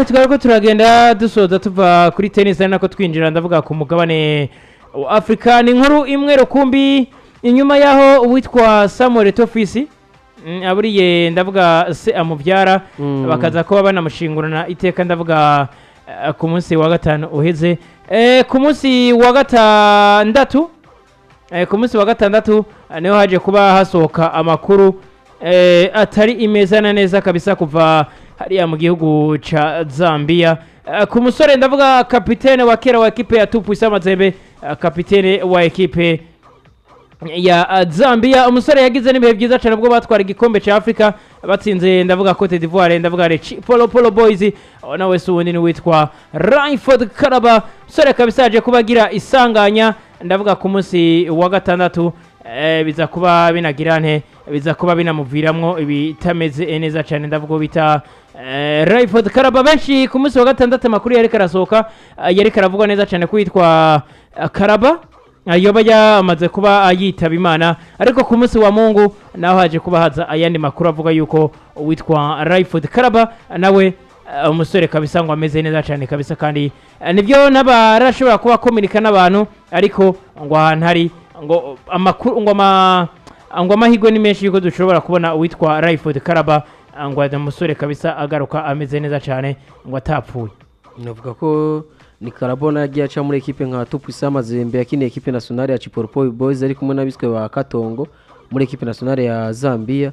Tugarako turagenda dusoza tuva kuri tennis ari nako twinjira ndavuga ku mugabane wa Afrika. Ni inkuru imwe rukumbi inyuma yaho uwitwa Samuel Tofisi aburiye ndavuga se amuvyara bakaza ko banamushingurana iteka ndavuga ku munsi wa gatanu uheze ku munsi wa gatandatu niho haje kuba hasohoka amakuru atari imezana neza kabisa kuva hariya mu gihugu ca Zambia ku musore ndavuga kapitene wa kera wa ekipe ya Tupuisa Mazembe kapitene wa ekipe ya Zambia umusore yagize n'ibihe byiza cyane bwo batwara igikombe ca Afrika batsinze ndavuga Cote d'Ivoire ndavuga Polo Boys nawe suwundi ni witwa Raiford Karaba umusore kabisa yaje kubagira isanganya ndavuga ku munsi wa gatandatu biza kuba binagirane biza kuba binamuviramwo ibitameze neza cyane ndavuga bita Raiford Karaba benshi ku munsi wa gatandatu amakuru yari karasohoka yari karavugwa neza cyane kwitwa Karaba yoba yamaze kuba yitaba Imana ariko ku munsi wa Mungu naho haje kuba haza ayandi makuru avuga yuko witwa Raiford Karaba nawe umusore kabisa ngo ameze neza cyane kabisa kandi nibyo n'abarashobora kuba komunika n'abantu ariko ngo ahantu hari ngo amakuru ngo amahirwe ni menshi yuko dushobora kubona uwitwa Raiford Karaba ngo umusore kabisa agaruka ameze neza cyane ngo atapfuye. Navuga ko ni Karabona yagiye aca muri ekipe nka Tupuisa Mazembe yakine ekipe nationale ya Polo Boys ari kumwe n'abiswe ba Katongo muri ekipe nationale ya Zambia.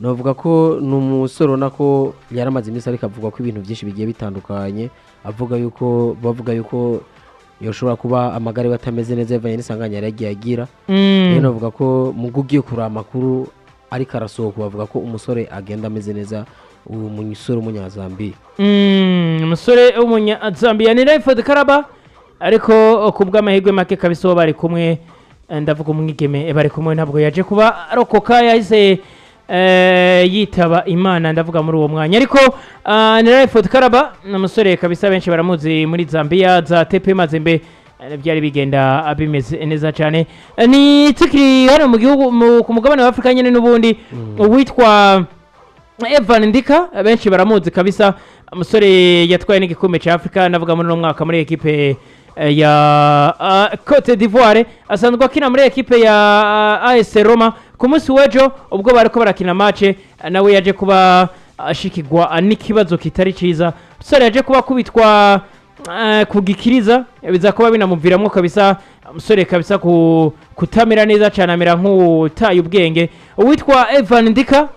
Navuga ko numusoro nako yaramaze iminsi ariko avuga ko ibintu byinshi bigiye bitandukanye bavuga yuko yoshobora kuba amagare batameze neza yavanye n'isanganya yagiye agira. Navuga ko mugugiye kuri amakuru ariko arasohoka bavuga ko umusore agenda ameze neza umusore w'umunyazambiya umusore w'umunyazambiya ni Raiford Karaba ariko kubw'amahirwe make kabisa bari kumwe ndavuga umwigeme bari kumwe ntabwo yaje kuba arokoka yahise yitaba Imana ndavuga muri uwo mwanya ariko ni Raiford Karaba umusore kabisa benshi baramuzi muri Zambia za TP Mazembe byari bigenda bimeze neza cyane ni tukiri hano mu gihugu ku mugabane wa Afrika nyene n'ubundi witwa Evan Ndika benshi baramuzi kabisa umusore yatwaye n'igikombe ca Afrika navuga muri no mwaka muri ekipe ya Cote d'Ivoire asanzwe akina muri ekipe ya AS Roma ku munsi w'ejo ubwo bariko barakina match nawe yaje kuba ashikirwa n'ikibazo kitari ciza umusore yaje kuba kubitwa kugikiriza biza kuba binamuviramwo kabisa umusore kabisa kutamera neza cyane amera nk'utaye ubwenge uwitwa Evan Ndika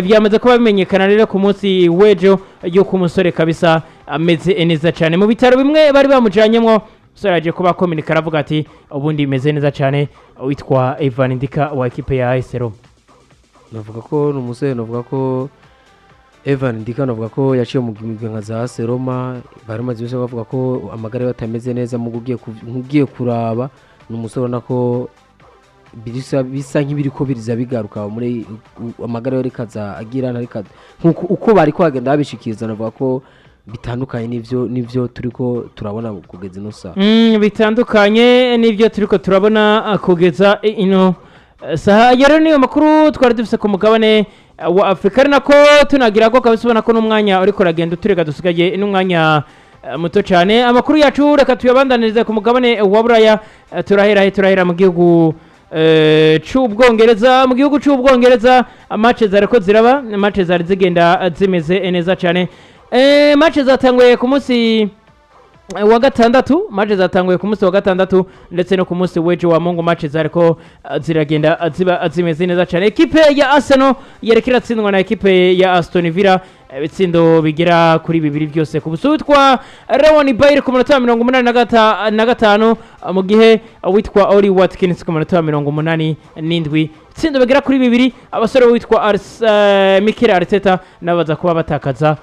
byamaze kuba bimenyekana rero ku munsi w'ejo yuko umusore kabisa ameze neza cyane mu bitaro bimwe bari bamujanyemo umusore yaje kuba komunika aravuga ati ubundi imeze neza cyane witwa Evan Ndika wa ekipe ya AS Roma. Navuga ko n'umusore navuga ko Evan Ndika navuga ko yaciye mu gimigwe nka za AS Roma baramaze bose bavuga ko amagare batameze neza mu gugiye kuraba n'umusore nako bisa nk'ibiriko biriza bigaruka muri amagare yari kaza agira narikaza uko bari kwagenda babishikiriza navuga ko bitandukanye nivyo turiko turabona kugeza ino saha bitandukanye nivyo turiko turabona kugeza ino saha rero niyo makuru twari dufise ku mugabane wa Afrika nako tunagira ko kabisa ubona ko n'umwanya uriko ragenda uturega dusigaye n'umwanya muto cyane amakuru yacu reka tuyabandanirize ku mugabane wa Buraya turahera mu gihugu c'Ubwongereza mu gihugu c'Ubwongereza match zariko ziraba match zari zigenda zimeze neza cyane match zatanguye ku munsi wa gatandatu ndetse no ku munsi w'ejo wa Mungu match zariko ziragenda zimeze neza cyane ekipe ya Arsenal yerekera tsindwa na ekipe ya Aston Villa bitsindo bigera kuri bibiri byose ku buso witwa Rowan Bailey ku minota 85 mu gihe witwa Oli Watkins ku minota 87 bitsindo bigera kuri bibiri abasore witwa Mikel Arteta nabaza kuba batakaza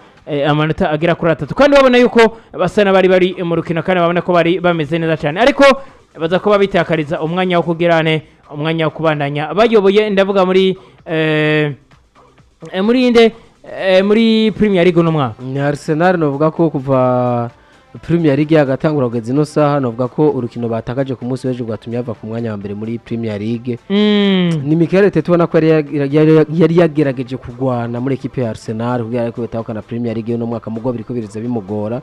amanota agera kuri 3 kandi babona yuko basana bari mu rukino kandi babona ko bari bameze neza cyane ariko baza kuba bitakariza umwanya wo kugirane umwanya wo kubandanya bayoboye ndavuga muri muri Premier League no mwaka ni Arsenal novuga ko kuva Premier League yagatangura kugeza ino saha novuga ko urukino batakaje ku munsi w'ejo rwatumye bava ku mwanya wa mbere muri Premier League ni Mikel Arteta ubona ko yari yagerageje kugwana muri ekipe ya Arsenal kugira ko betahukana Premier League no mwaka mugwa biriko biriza bimugora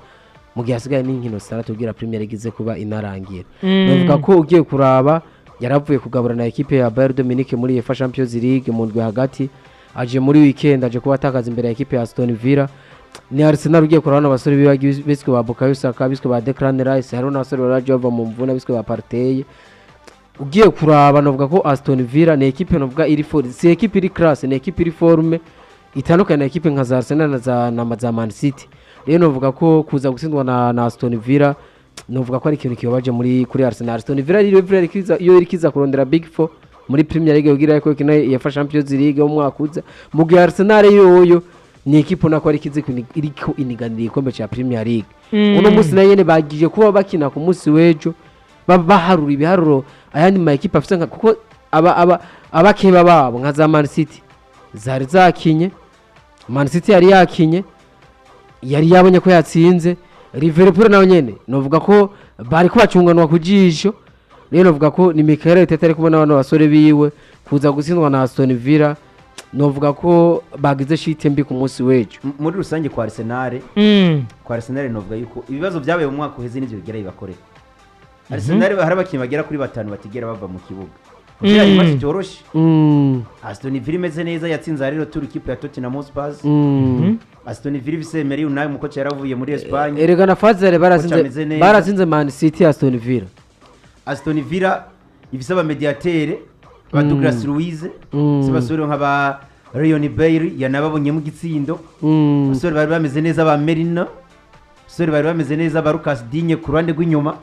mu gihe hasigaye n'inkino 6 tubwira Premier League ize kuba inarangira novuga ko ugiye kuraba yaravuye kugabura na ekipe ya Bayern Dominique muri UEFA Champions League mu ndwi hagati aje muri weekend aje kuba atakaza imbere ya ekipe ya Aston Villa ni Arsenal ugiye kurabana abasore biswe ba Bukayo Saka biswe ba Declan Rice hari n'abasore baraje bava mu mvuna biswe ba Partey ugiye kuraba novuga ko Aston Villa ni ekipe novuga iri si ekipe iri class ni ekipe iri forme itandukanye na ekipe nka za Arsenal na za Man City rero novuga ko kuza gutsindwa na Aston Villa novuga ko ari ikintu kibabaje kuri Arsenal. Aston Villa iyo irikiza kurondera Big 4 muri Premier League ugira ko kina ya Champions League mu mwaka uza mu gihe Arsenal yoyo ni ekipo nako ari kize iriko iniganira ikombe cha Premier League uno munsi na yene bagije kuba bakina ku munsi wejo baharura ibiharuro ayandi ma ekipa afite nka kuko abakeba babo nka za Man City zari zakinye Man City yari yakinye yari yabonye ko yatsinze Liverpool nayo nyene novuga ko bari kubacunganwa kujisho rero novuga ko ni Mikel Arteta ari kubona abantu basore biwe kuza gutsindwa na Aston Villa novuga ko bagize shite mbi ku munsi wejo muri rusange kwa Arsenal novuga yuko ibibazo byabaye mu mwaka uheze n'ivyo bigera ibakore Arsenal hari abakinnyi bagera kuri 5 batigera bava mu kibuga kugira imaze cyoroshe Aston Villa imeze neza yatsinze rero turi kipe ya Tottenham Hotspur Aston Villa bisemeri unaye mukocha yaravuye muri Espagne erega na Fazere barazinze Man City Aston Villa ifise aba mediatere ba Douglas Luiz sebasore nk'aba Leon Bailey yanababonye mu gitsindo basore bari bameze neza ba Merino basore bari bameze neza ba Lucas Digne ku ruhande rw'inyuma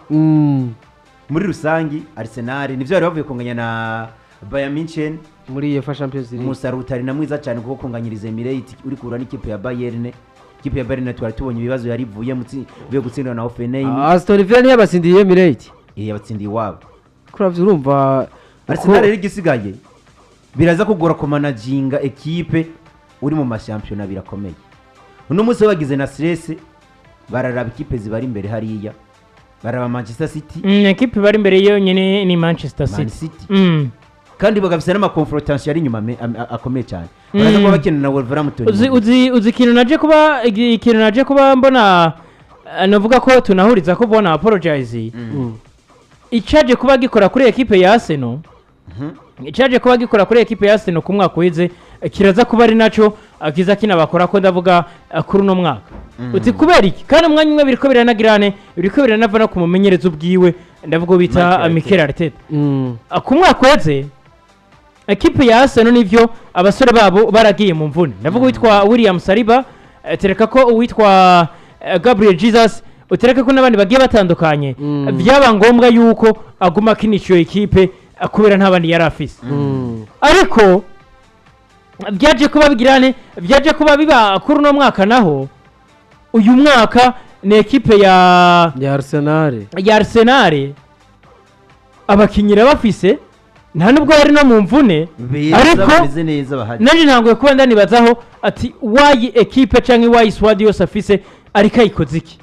muri rusangi Arsenal nivyo bari bavuye kunganya na Bayern Munchen muri UEFA Champions League umusarutari na mwiza cyane kuko kunganyiriza Emirates uri kurana n'ikipe ya Bayern ikipe ya Bayern twari tubonye ibibazo yari vuye biyo gutsindwa na Hoffenheim Aston Villa niyo basindiye Emirates yabatsindiye wabo kuravye urumva Arsenal rero igisigaye biraza kugora ko managinga ekipe uri mu mashampiyona birakomeye uno munsi bagize na stress bararaba ekipe zibari imbere hariya baraba Manchester City ekipe bari imbere yo nyene ni Manchester City kandi bagafise n'ama confrontation ari nyuma akomeye cyane baraza kuba bakina na Wolverhampton uzi ikintu naje kuba mbona navuga ko tunahuriza ko bona apologize icaje kuba gikora kuri ekipe ya Arsenal icaje kuba gikora kuri ekipe ya Arsenal ku mwaka wize kiraza kuba ari naco akiza kinabakora ko ndavuga kuri no mwaka uti kubera iki kandi umwanya umwe biriko biranagirane biriko biranava no kumumenyereza ubwiwe ndavuga bita Mikel Arteta ku mwaka wize ekipe ya Arsenal nivyo abasore babo baragiye mu mvune ndavuga witwa William Saliba tereka ko witwa Gabriel Jesus utereka ko n'abandi bagiye batandukanye byaba ngombwa yuko aguma kinisho ekipe kubera ntabandi yari afise ariko byaje kuba bigirane byaje kuba biba kuri no mwaka naho uyu mwaka ni ekipe ya Arsenal abakinyira bafise nta nubwo bari no mu mvune ariko nanje ntangoye kuba ndanibazaho ati why ekipe canke why squad yose afise ariko ayikoze iki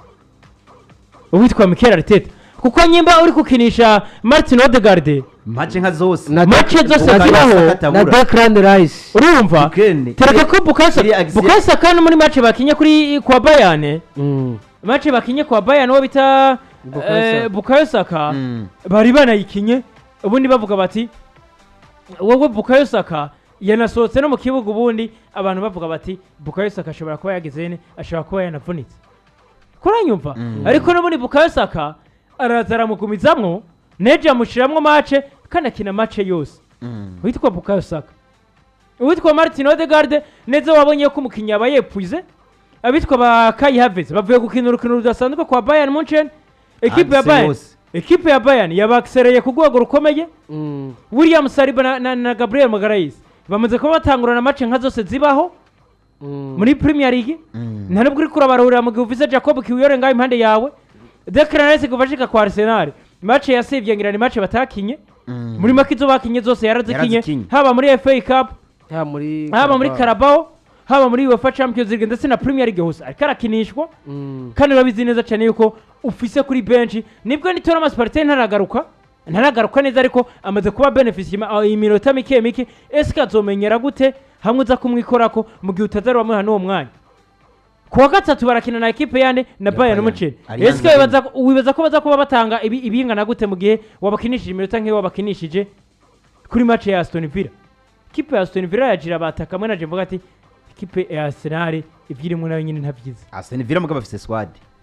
uwitwa Mikel Arteta kuko nyimba uri kukinisha Martin Odegaard match nka zose zibaho na Declan Rice urumva tereka ko Bukasa kandi muri match bakinye kuri kwa Bayern match bakinye kwa Bayern wo bita Bukayo Saka bari banayikinye ubundi bavuga bati wowe Bukayo Saka yanasohotse no mu kibuga ubundi abantu bavuga bati Bukayo Saka ashobora kuba yagezene ashobora kuba yanavunitse kuranyumva ariko n'ubundi Bukayo Saka araza aramugumizamwo neje amushiramwo match kandi akina match yose witwa Bukayo Saka witwa Martin Odegaard neza wabonye ko umukinnyi aba yepfuize abitwa ba Kai Havertz bavuye gukina urukino rudasanzwe kwa Bayern Munchen ekipe ya Bayern yabaksereye ku rwego rukomeye William Saliba na Gabriel Magalhaes bamaze kuba batangurana match nka zose zibaho muri Premier League nta nubwo uri kurabarurira mu gihe ufise Jacob Kiwiore ngaho impande yawe Declan Rice kuvashika kwa Arsenal match yasivye ngira ni match batakinye muri makizo bakinye zose yarazikinye haba muri FA Cup haba muri Carabao haba muri UEFA Champions League ndetse na Premier League hose ariko arakinishwa kandi urabizi neza cyane yuko ufise kuri bench nibwo ni Thomas Partey ntaragaruka neza ariko amaze kuba beneficie iminota mike eske azomenyera gute hamwe uza kumwikorako mu gihe utazarubamuha n'uwo mwanya kuwa gatatu barakina na ekipe yane na Bayern Munich eske wibaza ko baza kuba batanga ibingana gute mu gihe wabakinishije iminota nk'iyo wabakinishije kuri match ya Aston Villa ekipe ya Aston Villa yagira bataka kamwe naje mvuga ati ekipe ya Arsenal ivyirimo nayo nyine ntabyiza Aston Villa mugabo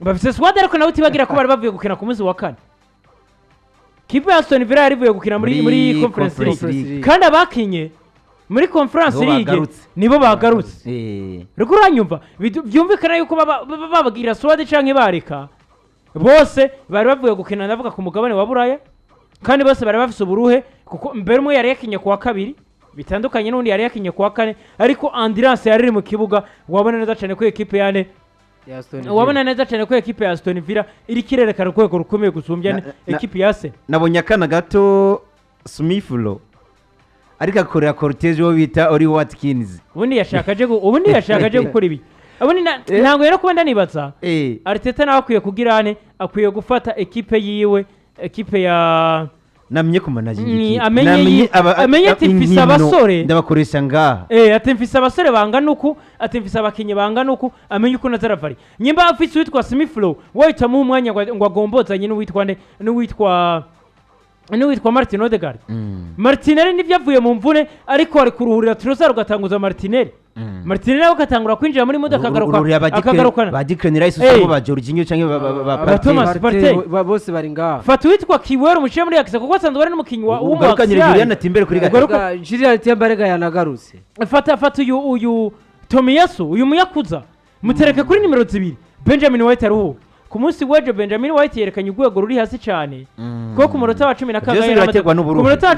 bafise squad ariko nawe utibagira ko bari bavuye gukina ku munsi wa kane ekipe ya Aston Villa yarivuye gukina muri Conference League kandi abakinye muri Conference League nibo bagarutse riko uranyumva byumvikana yuko babagira swadi canke bareka bose bari bavuye gukina ndavuga ku mugabane wa Buraya kandi bose bari bafise uburuhe kuko mbere umwe yari yakinye kuwa kabiri bitandukanye n'undi yari yakinye kuwa kane ariko Andreas yari mu kibuga wabona neza cyane ko ekipe yane wabona neza cyane ko ekipe ya Aston Villa iri kirerekana urwego rukomeye gusumbya ekipe ya Arsenal nabonye akana gato Smithrow ariko akorera cortege wo bita Oli Watkins ubundi yashakaje gukora ibi ubundi ntango rero kuba ndanibaza Arteta nawe akwiye kugirane akwiye gufata ekipe yiwe ekipe ya namenye kumanaje amenye ati mfise abasore ndabakoresha ngaha ati mfise abasore bangana uku ati mfise abakinyi bangana uku amenye uko nazaravari nyimba afise witwa Smithrow wahita mu mwanya ngo agombozanye n'uwitwa Martin Odegaard Martinelli nivyo avuye mu mvune ariko ari kuruhurira Trossard ugatanguza Martinelli Martinelli akatangura kwinjira muri modoka akagarukana badikrenira isusumo ba Jorginho canke ba Thomas Partey bose bari ngaha fatu witwa Kiwero muciye muri Ajax kuko asanzwe ari n'umukinyi wa ugarukanye Julian Timbere kuri garuka Julian Timbere yanagarutse fata uyu Tomiyasu uyu muyakuza mutereke kuri nimero 2 Benjamin White aruhu ku munsi w'ejo Benjamin White yerekanye urwego ruri hasi cyane kuko ku munota wa 10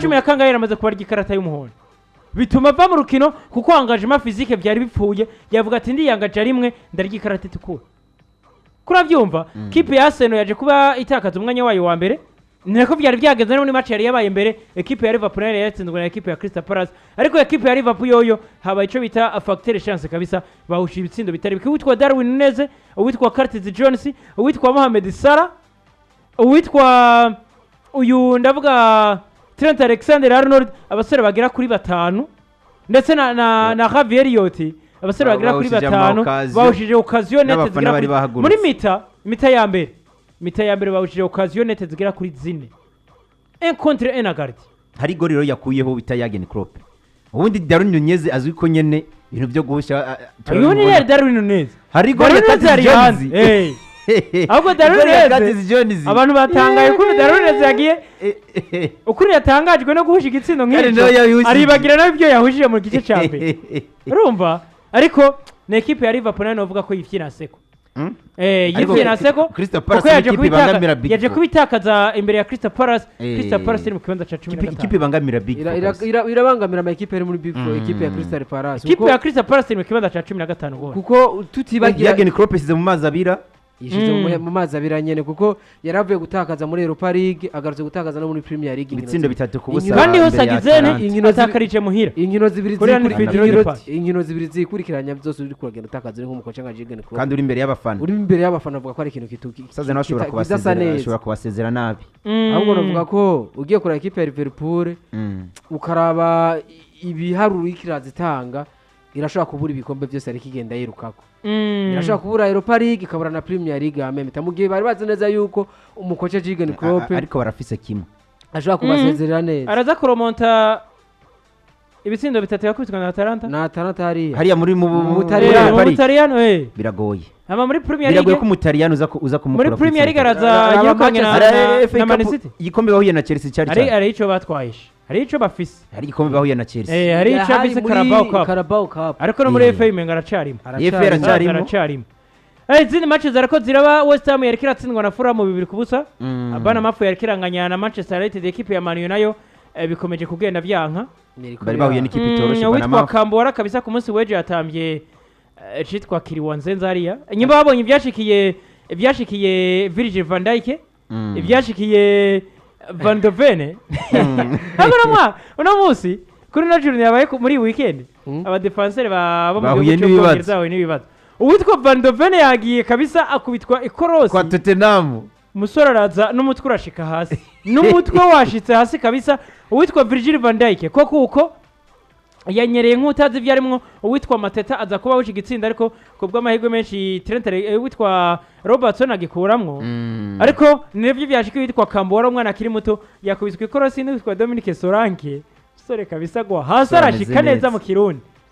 na kangahe yaramaze kubarya ikarata y'umuhondo bituma ava mu rukino kuko engagement physique byari bipfuye yavuga ati ndiyangaje rimwe ndarya ikarata itukura kuravyumva kipe ya Arsenal yaje kuba itakaza umwanya wayo wa mbere nako byari byagenze muri match yari yabaye mbere ekipe ya Liverpool yari yatsinzwe na ekipe ya Crystal Palace ariko ekipe ya Liverpool yoyo haba ico bita facteur chance kabisa bahusha ibitsindo bitari witwa Darwin Nunez witwa Curtis Jones witwa Mohamed Salah witwa uyu ndavuga Trent Alexander-Arnold abasore bagera kuri 5 ndetse na Javier Yoti abasore bagera kuri 5 bahushije occasion net zigera muri mita ya mbere bahushije occasion net zigera kuri 4 un contre un agard hari goriro yakuyeho bita Jurgen Klopp ubundi Darwin Nunez azwi ko nyene ibintu byo guhusha uyu ni Darwin Nunez hari goriro Jones ahubwo Darwin Jones abantu batangaye ko Darwin Jones yagiye ukuri yatangajwe no guhusha igitsindo nk'icyo aribagira nawe ibyo yahushije mu gice cya mbere urumva ariko na ekipe ya Liverpool nayo novuga ko yifyina seko yifyina seko kuko yaje kubitakaza imbere ya Crystal Palace iri mu kibanza cya 15 ikipe bangamira Big irabangamira ama ekipe ari muri Big 4 ekipe ya Crystal Palace ikipe ya Crystal Palace iri mu kibanza cya 15 gose kuko tutibagira Jurgen Klopp isize mu mazi abira yishize mu mazi abira nyene kuko yaravuye gutakaza muri Europa League agarutse gutakaza no muri Premier League ibitsindo bitatu ku busa kandi hose agizene inkino atakarije muhira inkino zibiri zikurikiranya byose uri kuragenda utakaza nk'umukoca nka Jurgen Klopp kandi uri imbere y'abafana avuga ko ari ikintu kituki saze nashobora kubasezera nabi ahubwo navuga ko ugiye kureba equipe ya Liverpool ukaraba ibiharuro ikirazitanga irashobora kubura ibikombe byose ari kigenda yirukako irashobora kubura Europa League ikabura na Premier League amemeta mu gihe bari bazi neza yuko umukoca Jurgen Klopp ariko barafise kimwe ashobora kubasezerera neza araza kuromonta ibitsindo bitatu yakubitwa na Atalanta hariya muri mu Butaliyano biragoye ama muri Premier League biragoye ko Umutaliyano uza kumukura muri Premier League araza yirukanye na Man City igikombe bahuye na Chelsea cyari ari ico batwahisha hari ico bafise hari igikombe bahuye na Chelsea hari ico bafise Carabao Cup ariko no muri FA menga aracarimo izindi match zarako ziraba West Ham yariko iratsindwa na Fulham 2-0 abana mafu yariko iranganya na Manchester United equipe ya Man U nayo bikomeje kugenda vyanka bari bahuye n'ikipe itoroshe witwa Kambora kabisa ku munsi weje yatambye citwa Kiriwanzenza hariya nyimba babonye ivyashikiye Virgil van Dijk ivyashikiye Van de Ven uno munsi kuri no journée yabaye muri weekend abadefanseri bo mu Bahuye gihugu cy'ubwongereza bahuye n'ibibazo uwitwa Van de Ven yagiye kabisa akubitwa ikorosi kwa Tottenham umusore araza n'umutwe urashika hasi n'umutwe washitse hasi kabisa uwitwa Virgil van Dijk kuko yanyereye nk'utazi ibyo arimo uwitwa Mateta aza kuba w'iki gitsinda ariko ku bw'amahirwe menshi Trent witwa Robertson agikuramwo ariko nibyo byashika witwa Kambora umwana akiri muto yakubiswe ikorosi n'uwitwa Dominique Solanke sore kabisa gwa hasi arashika neza mu Kirundi